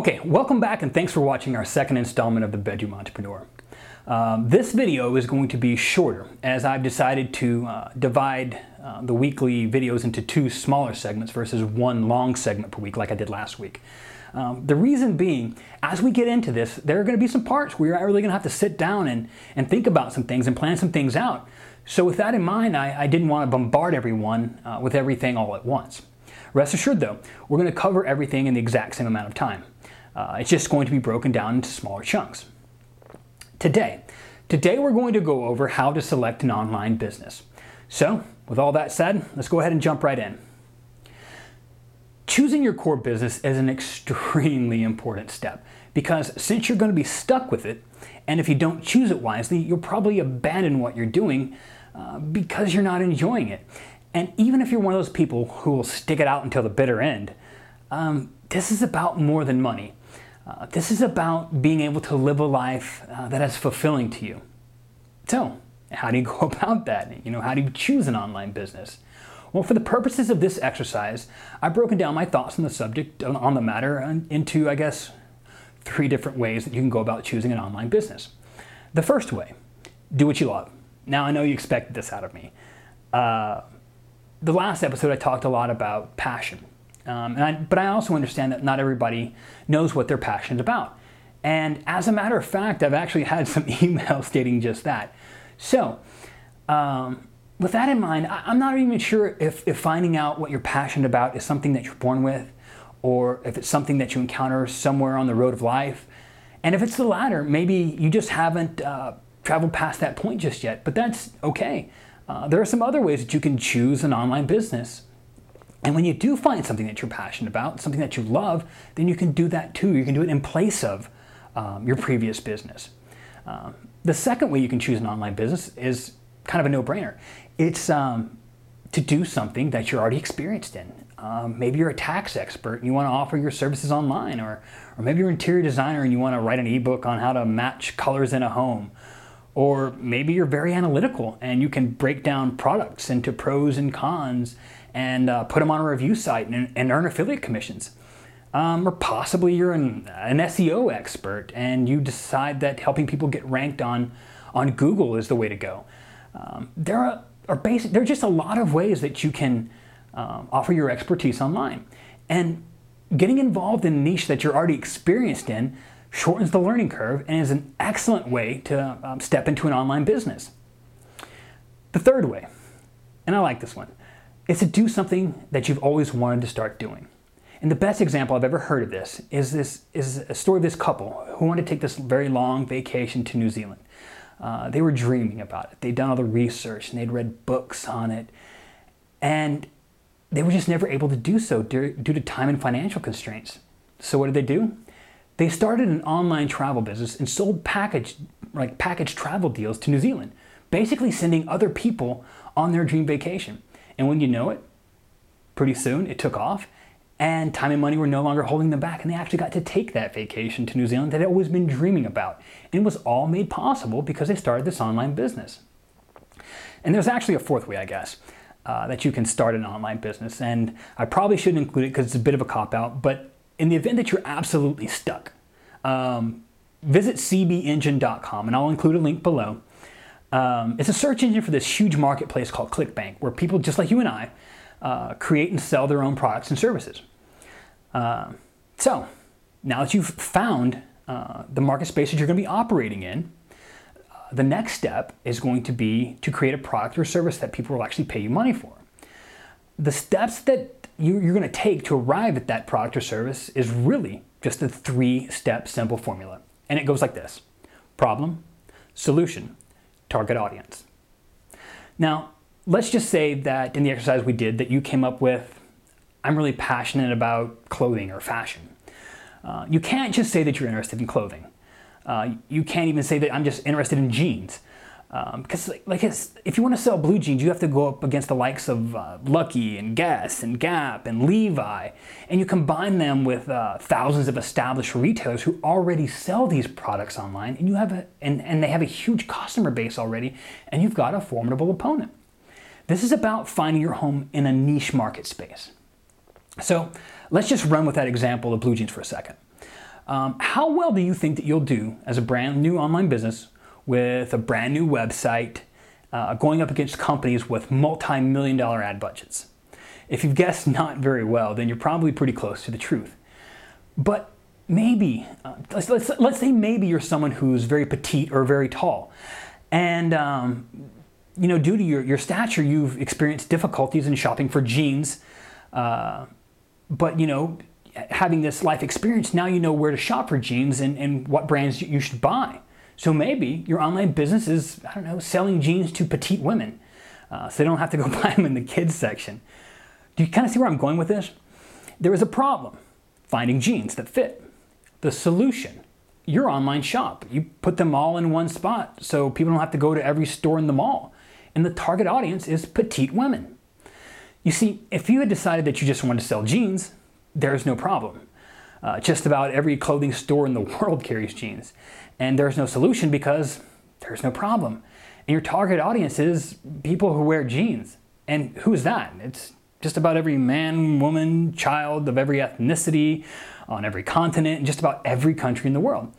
Okay, welcome back and thanks for watching our second installment of The Bedroom Entrepreneur. This video is going to be shorter as I've decided to divide the weekly videos into two smaller segments versus one long segment per week like I did last week. The reason being, as we get into this, there are going to be some parts where you're really going to have to sit down and think about some things and plan some things out. So with that in mind, I didn't want to bombard everyone with everything all at once. Rest assured though, we're going to cover everything in the exact same amount of time. It's just going to be broken down into smaller chunks. Today we're going to go over how to select an online business. So, with all that said, let's go ahead and jump right in. Choosing your core business is an extremely important step because since you're going to be stuck with it, and if you don't choose it wisely, you'll probably abandon what you're doing because you're not enjoying it. And even if you're one of those people who will stick it out until the bitter end, this is about more than money. This is about being able to live a life that is fulfilling to you. So, how do you go about that? How do you choose an online business? Well, for the purposes of this exercise, I've broken down my thoughts on the subject, on the matter, into, I guess, 3 different ways that you can go about choosing an online business. The first way, do what you love. Now, I know you expected this out of me. The last episode, I talked a lot about passion. But I also understand that not everybody knows what they're passionate about. And as a matter of fact, I've actually had some emails stating just that. So, with that in mind, I'm not even sure if finding out what you're passionate about is something that you're born with, or if it's something that you encounter somewhere on the road of life. And if it's the latter, maybe you just haven't traveled past that point just yet, but that's okay. There are some other ways that you can choose an online business. And when you do find something that you're passionate about, something that you love, then you can do that too. You can do it in place of your previous business. The second way you can choose an online business is kind of a no-brainer. It's to do something that you're already experienced in. Maybe you're a tax expert and you want to offer your services online, or maybe you're an interior designer and you want to write an ebook on how to match colors in a home. Or maybe you're very analytical and you can break down products into pros and cons and put them on a review site and earn affiliate commissions. Or possibly you're an SEO expert and you decide that helping people get ranked on Google is the way to go. There are just a lot of ways that you can offer your expertise online. And getting involved in a niche that you're already experienced in shortens the learning curve and is an excellent way to step into an online business. The third way, and I like this one, is to do something that you've always wanted to start doing. And the best example I've ever heard of this is a story of this couple who wanted to take this very long vacation to New Zealand. They were dreaming about it. They'd done all the research and they'd read books on it. And they were just never able to do so due to time and financial constraints. So what did they do? They started an online travel business and sold package travel deals to New Zealand, basically sending other people on their dream vacation. And when you know it, pretty soon it took off and time and money were no longer holding them back, and they actually got to take that vacation to New Zealand that they'd always been dreaming about. And it was all made possible because they started this online business. And there's actually a fourth way, I guess, that you can start an online business. And I probably shouldn't include it because it's a bit of a cop-out, but in the event that you're absolutely stuck, visit cbengine.com, and I'll include a link below. It's a search engine for this huge marketplace called ClickBank, where people just like you and I create and sell their own products and services. So, now that you've found the market space that you're going to be operating in, the next step is going to be to create a product or service that people will actually pay you money for. The steps that you're going to take to arrive at that product or service is really just a 3-step simple formula. And it goes like this: problem, solution, target audience. Now, let's just say that in the exercise we did that you came up with, I'm really passionate about clothing or fashion. You can't just say that you're interested in clothing. You can't even say that I'm just interested in jeans. Because if you want to sell blue jeans, you have to go up against the likes of Lucky and Guess and Gap and Levi, and you combine them with thousands of established retailers who already sell these products online, and and they have a huge customer base already, and you've got a formidable opponent. This is about finding your home in a niche market space. So let's just run with that example of blue jeans for a second. How well do you think that you'll do as a brand new online business with a brand new website, going up against companies with multi-million-dollar ad budgets? If you've guessed not very well, then you're probably pretty close to the truth. But maybe, let's say maybe you're someone who's very petite or very tall, and due to your stature, you've experienced difficulties in shopping for jeans. But having this life experience, now you know where to shop for jeans and what brands you should buy. So maybe your online business is, I don't know, selling jeans to petite women, so they don't have to go buy them in the kids section. Do you kind of see where I'm going with this? There is a problem finding jeans that fit. The solution, your online shop. You put them all in one spot so people don't have to go to every store in the mall. And the target audience is petite women. You see, if you had decided that you just wanted to sell jeans, there's no problem. Just about every clothing store in the world carries jeans. And there's no solution because there's no problem. And your target audience is people who wear jeans. And who is that? It's just about every man, woman, child of every ethnicity, on every continent, and just about every country in the world.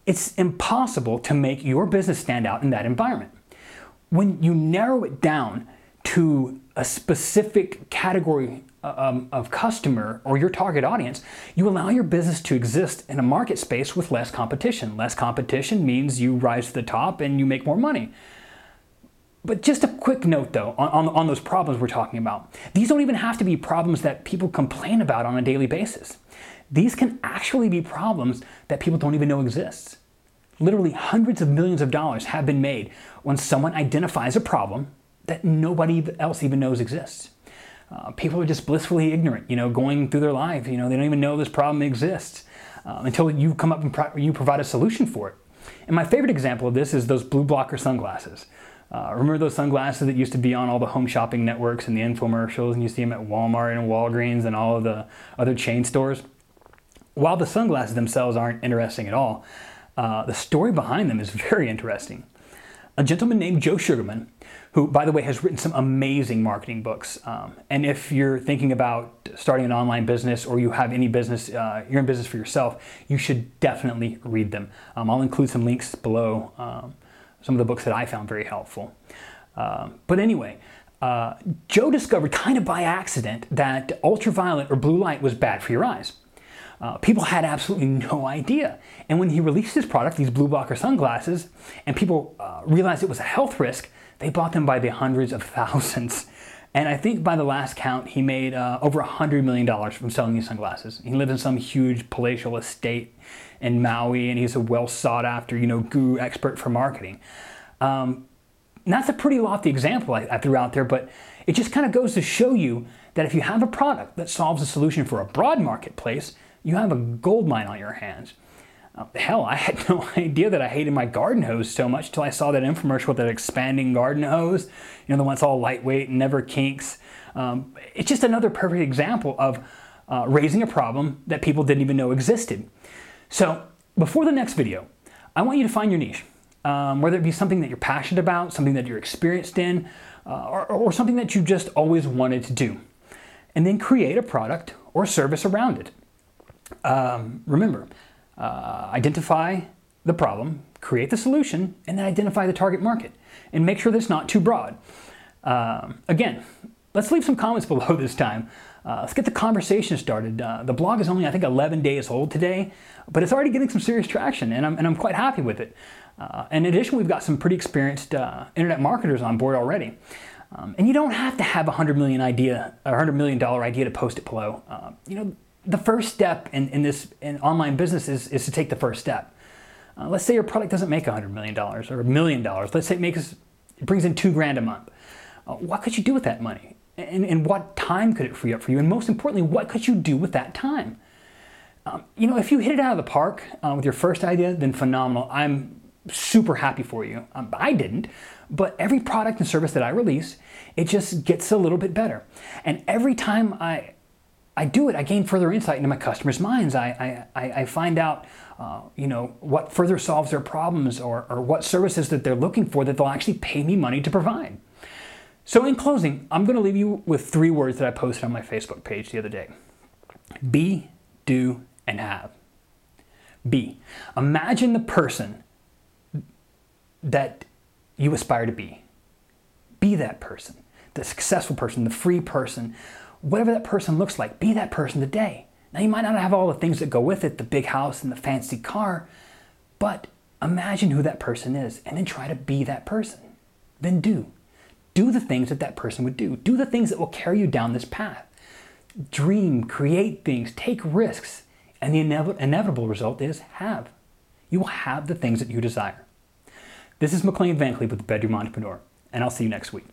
It's impossible to make your business stand out in that environment. When you narrow it down to a specific category of customer or your target audience, you allow your business to exist in a market space with less competition. Less competition means you rise to the top and you make more money. But just a quick note though, on those problems we're talking about. These don't even have to be problems that people complain about on a daily basis. These can actually be problems that people don't even know exists. Literally hundreds of millions of dollars have been made when someone identifies a problem that nobody else even knows exists. People are just blissfully ignorant, going through their life. They don't even know this problem exists until you come up and you provide a solution for it. And my favorite example of this is those blue blocker sunglasses. Remember those sunglasses that used to be on all the home shopping networks and the infomercials, and you see them at Walmart and Walgreens and all of the other chain stores? While the sunglasses themselves aren't interesting at all, the story behind them is very interesting. A gentleman named Joe Sugarman, who, by the way, has written some amazing marketing books. And if you're thinking about starting an online business or you have any business, you're in business for yourself, you should definitely read them. I'll include some links below, some of the books that I found very helpful. But anyway, Joe discovered kind of by accident that ultraviolet or blue light was bad for your eyes. People had absolutely no idea. And when he released his product, these blue blocker sunglasses, and people realized it was a health risk, they bought them by the hundreds of thousands. And I think by the last count, he made over $100 million from selling these sunglasses. He lives in some huge palatial estate in Maui, and he's a well sought after, guru expert for marketing. And that's a pretty lofty example I threw out there, but it just kind of goes to show you that if you have a product that solves a solution for a broad marketplace, you have a gold mine on your hands. Hell, I had no idea that I hated my garden hose so much till I saw that infomercial with that expanding garden hose, the one that's all lightweight and never kinks. It's just another perfect example of raising a problem that people didn't even know existed. So before the next video, I want you to find your niche, whether it be something that you're passionate about, something that you're experienced in, or something that you just always wanted to do. And then create a product or service around it. Remember, identify the problem, create the solution, and then identify the target market. And make sure that it's not too broad. Again, let's leave some comments below this time. Let's get the conversation started. The blog is only, I think, 11 days old today, but it's already getting some serious traction, and I'm quite happy with it. In addition, we've got some pretty experienced internet marketers on board already. And you don't have to have a $100 million idea to post it below. The first step in online business is to take the first step. Let's say your product doesn't make $100 million or $1 million. Let's say it brings in $2,000 a month. What could you do with that money? And what time could it free up for you? And most importantly, what could you do with that time? If you hit it out of the park with your first idea, then phenomenal. I'm super happy for you. I didn't, but every product and service that I release, it just gets a little bit better. And every time I do it, I gain further insight into my customers' minds. I find out, what further solves their problems or what services that they're looking for that they'll actually pay me money to provide. So in closing, I'm going to leave you with 3 words that I posted on my Facebook page the other day. Be, do, and have. B, imagine the person that you aspire to be. Be that person, the successful person, the free person, whatever that person looks like, be that person today. Now, you might not have all the things that go with it, the big house and the fancy car, but imagine who that person is and then try to be that person. Then do. Do the things that that person would do. Do the things that will carry you down this path. Dream, create things, take risks, and the inevitable result is have. You will have the things that you desire. This is McLean Van Cleve with The Bedroom Entrepreneur, and I'll see you next week.